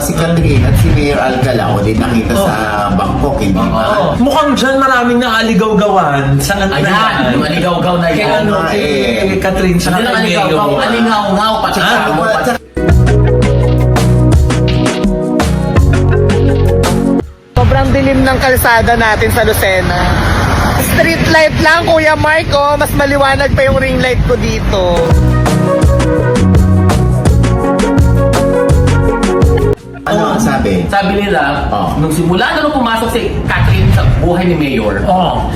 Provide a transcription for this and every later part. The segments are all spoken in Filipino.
si Catherine at si Mayor Alcala o din nakita sa Bangkok, hindi ba? Mukhang dyan maraming naaligaw-gawan. Saan Ayan, yung aligaw-gaw na Kay yan. kay Catherine sa Hindi lang aligaw-gaw, alingaw-ngaw, pati mo. Sobrang dilim ng kalsada natin sa Lucena. Street light lang, Kuya Marco. Mas maliwanag pa yung ring light ko dito. Ano ang sabi? Sabi nila, nung simula na nung pumasok si Catherine sa buhay ni Mayor,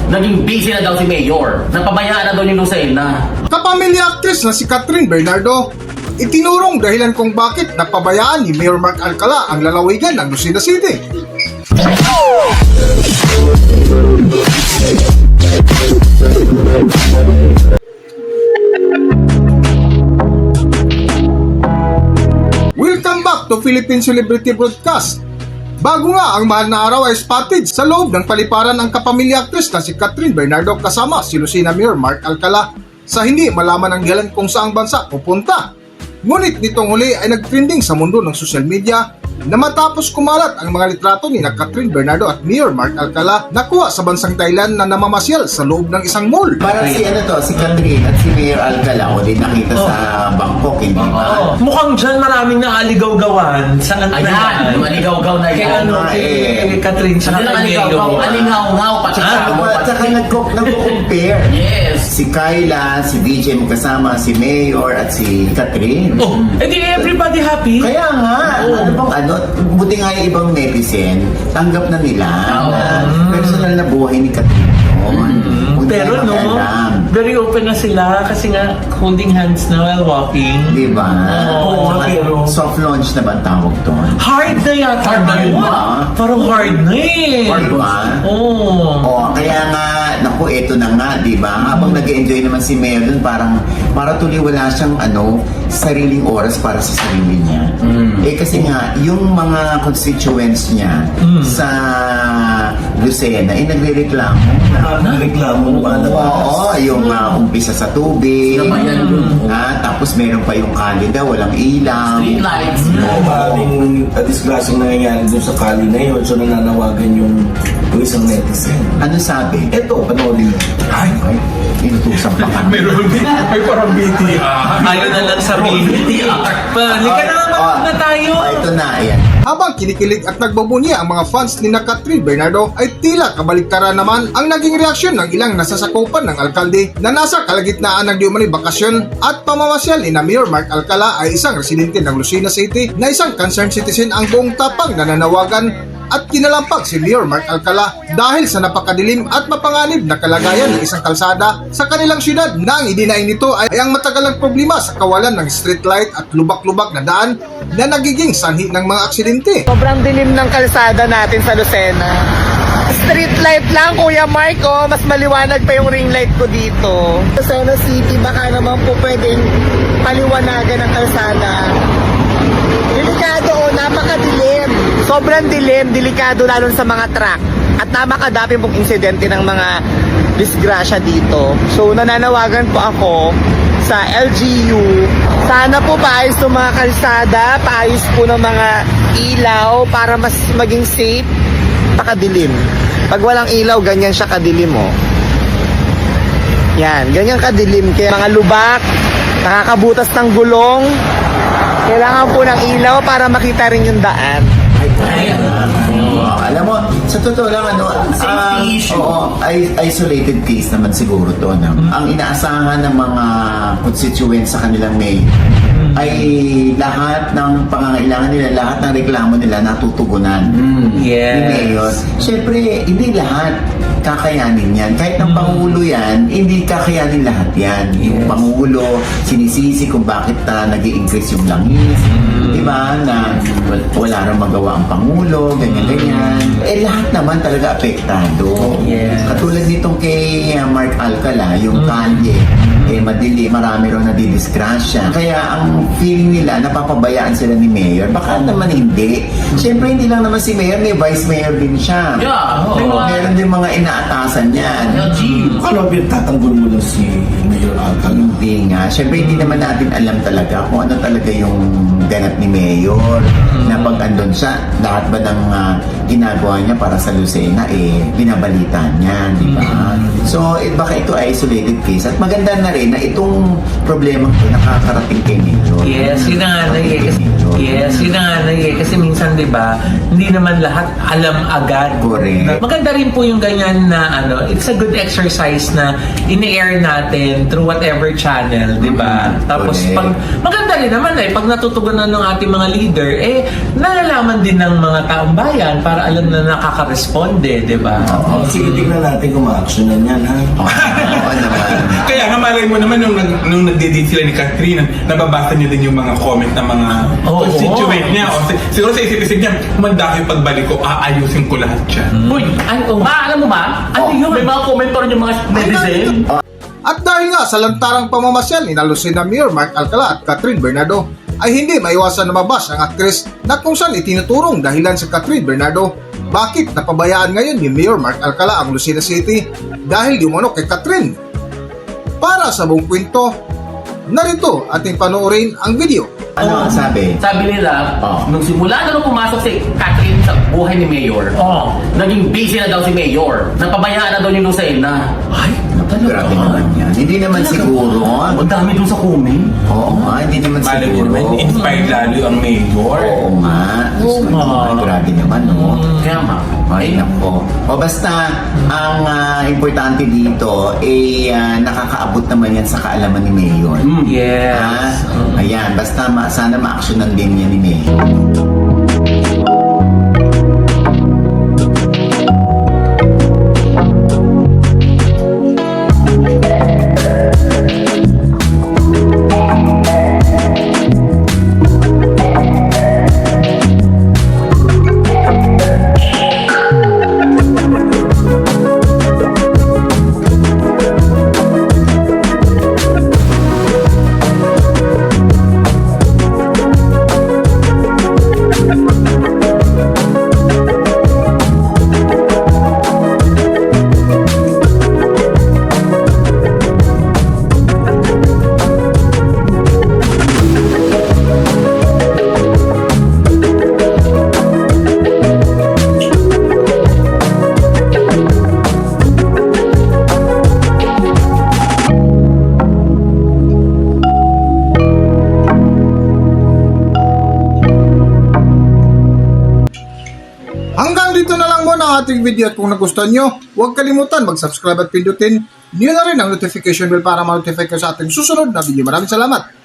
naging busy na daw si Mayor. Napabayaan na daw yung Lucena. Kapamilya actress na si Catherine Bernardo, itinurong dahilan kung bakit napabayaan ni Mayor Mark Alcala ang lalawigan ng Lucena City. Welcome back to Philippine Celebrity Broadcast. Bago nga ang mahal na araw ay spotted sa loob ng paliparan ang kapamilya actress na si Catherine Bernardo kasama si Lucena Mayor Mark Alcala sa hindi malaman ang dahilan kung saang bansa pupunta. Ngunit nitong huli ay nagtrending sa mundo ng social media na matapos kumalat ang mga litrato ni Catherine Bernardo at Mayor Mark Alcala nakuha sa bansang Thailand na namamasyal sa loob ng isang mall. Parang si Catherine at si Mayor Alcala o din nakita sa Bangkok, hindi ba? Mukhang dyan maraming naaligaw-gawan. Saan Ayan, yung aligaw-gaw na yan. kay Catherine sa Hindi lang aligaw-gaw, alingaw-ngaw, pati mo. At saka nagko-compare. Yes. Si Kyla, si DJ mo kasama, si Mayor at si Catherine. Edi everybody happy? Kaya nga, buti nga yung ibang netizen, tanggap na nila na personal na buhay ni Catherine. Pero no, very open na sila kasi nga holding hands na while walking. Di ba? Pero Soft launch na ba ang tawag doon? hard na yata. Hard na yun ba? Parang hard na eh. Hard ba? Kaya nga, naku, eto na nga, di ba? Habang nag-enjoy naman si Mayor dun, para tuloy wala siyang sariling oras para sa sarili niya. Kasi nga, yung mga constituents niya sa Lucena, nagre-reklamo. Oo, yung umpisa sa tubig. Tapos meron pa yung kalida, walang ilaw. Street lights. Maraming disgrasyang nangyayari doon sa kali na yun. So nananawagan yung isang netizen. Ano sabi? Eto, panoorin mo. Ay, inutusan pa ka. May parang BTR. Ayaw na lang sabihin. Halika na naman na tayo. Ito na, ayan. Habang kinikilig at nagbabunya ang mga fans ni Catherine Bernardo ay tila kabaligtaran naman ang naging reaksyon ng ilang nasasakupan ng alkalde na nasa kalagitnaan ng diumano'y bakasyon at pamamasyal ni Mayor Mark Alcala ay isang residente ng Lucena City na isang concerned citizen ang buong tapang nananawagan at kinalampag si Mayor Mark Alcala dahil sa napakadilim at mapanganib na kalagayan ng isang kalsada sa kanilang syudad na ang idinaing nito ay ang matagalang problema sa kawalan ng street light at lubak-lubak na daan na nagiging sanhi ng mga aksidente. Sobrang dilim ng kalsada natin sa Lucena. Street light lang, Kuya Marco. Mas maliwanag pa yung ring light ko dito. Lucena City, baka naman po pwedeng paliwanagan ng kalsada. Delikado, napakadilim. Sobrang dilim, delikado lalo sa mga truck. At napakadami pong insidente ng mga disgrasya dito. So nananawagan po ako sa LGU. Sana po paayos ng mga kalsada, paayos po ng mga ilaw para mas maging safe. Pakadilim. Pag walang ilaw, ganyan siya kadilim, oh. Yan, ganyan kadilim. Kaya mga lubak, nakakabutas ng gulong. Kailangan po ng ilaw para makita rin yung daan. Alam mo, sa totoo lang, Safety issue. Isolated case naman siguro to. Ang inaasahan ng mga constituents sa kanilang mayor ay lahat ng pangangailangan nila, lahat ng reklamo nila natutugunan. Ni Mayor. Siyempre, hindi lahat kakayanin yan. Kahit ng Pangulo yan, hindi kakayanin lahat yan. Yung Pangulo, sinisisi kung bakit nag-i-increase yung langis. Diba? Na wala rin magawa ang Pangulo, ganyan-ganyan. Lahat naman talaga apektado. Katulad nitong kay Mark Alcala, yung kalye. madili, marami rin nadidisgrasya. Kaya ang feeling nila, napapabayaan sila ni Mayor. Baka naman hindi. Siyempre, hindi lang naman si Mayor, may Vice Mayor din siya. Yeah. Meron din mga inaatasan yan. Kala tatanggol mo lang si Mayor Alcala. Hindi nga. Siyempre, hindi naman natin alam talaga kung ano talaga yung ganap ni Mayor. Na pag andun siya, lahat ba ng ginagawa niya para sa Lucena, binabalitan niya, di ba? So, baka ito ay isolated case. At maganda na rin na itong problema ko nakakarating kay Mayor. Yes, yun na nga na kasi minsan 'di ba, hindi naman lahat alam agad. Correct. Maganda rin po yung ganyan na it's a good exercise na ini-air natin through whatever channel, 'di ba? Tapos Correct. pag maganda rin naman pag natutugunan ng ating mga leader, nalalaman din ng mga taong bayan para alam na nakaka-responde, 'di ba? Sige, tignan natin kung ma-actionan yan, ha? Oo naman. Kaya nga malay mo naman nung nagde-date sila ni Catherine, nababasa niya din yung mga comment ng mga Oo. constituent niya. O, siguro sa isip-isip niya, kumanda yung pagbalik ko, aayusin ko lahat yan. Uy, alam mo ba? Ano yun? May mga comment pa rin yung mga netizen. At dahil nga sa lantarang pamamasyal ni Lucena Mayor Mark Alcala at Catherine Bernardo, ay hindi maiwasan na mabas ang aktres na kung saan itinuturong dahilan sa Catherine Bernardo bakit napabayaan ngayon ni Mayor Mark Alcala ang Lucena City dahil di umano kay Catherine. Para sa buong kwento, narito ating panoorin ang video. Ano ang sabi? Sabi nila, nung simula na nung pumasok si Catherine sa buhay ni Mayor, naging busy na daw si Mayor. Napabayaan na daw yung Lucena. Ay, Grabe naman yan. Hindi naman siguro. Ang dami dun sa comment. Oo nga, hindi naman Malay mo siguro. naman, inspired lalo ang mayor. Oo nga. Diyos ko naman, grabe naman, no? Kaya ma. Ay, nako. O basta, ang importante dito, nakakaabot naman yan sa kaalaman ni Mayor. Yes. Ayan, basta sana ma-actionan din yan ni Mayor. Hanggang dito na lang muna ang ating video at kung nagustuhan nyo, huwag kalimutan mag-subscribe at pindutin nyo na rin ang notification bell para ma-notify kayo sa ating susunod na video. Maraming salamat!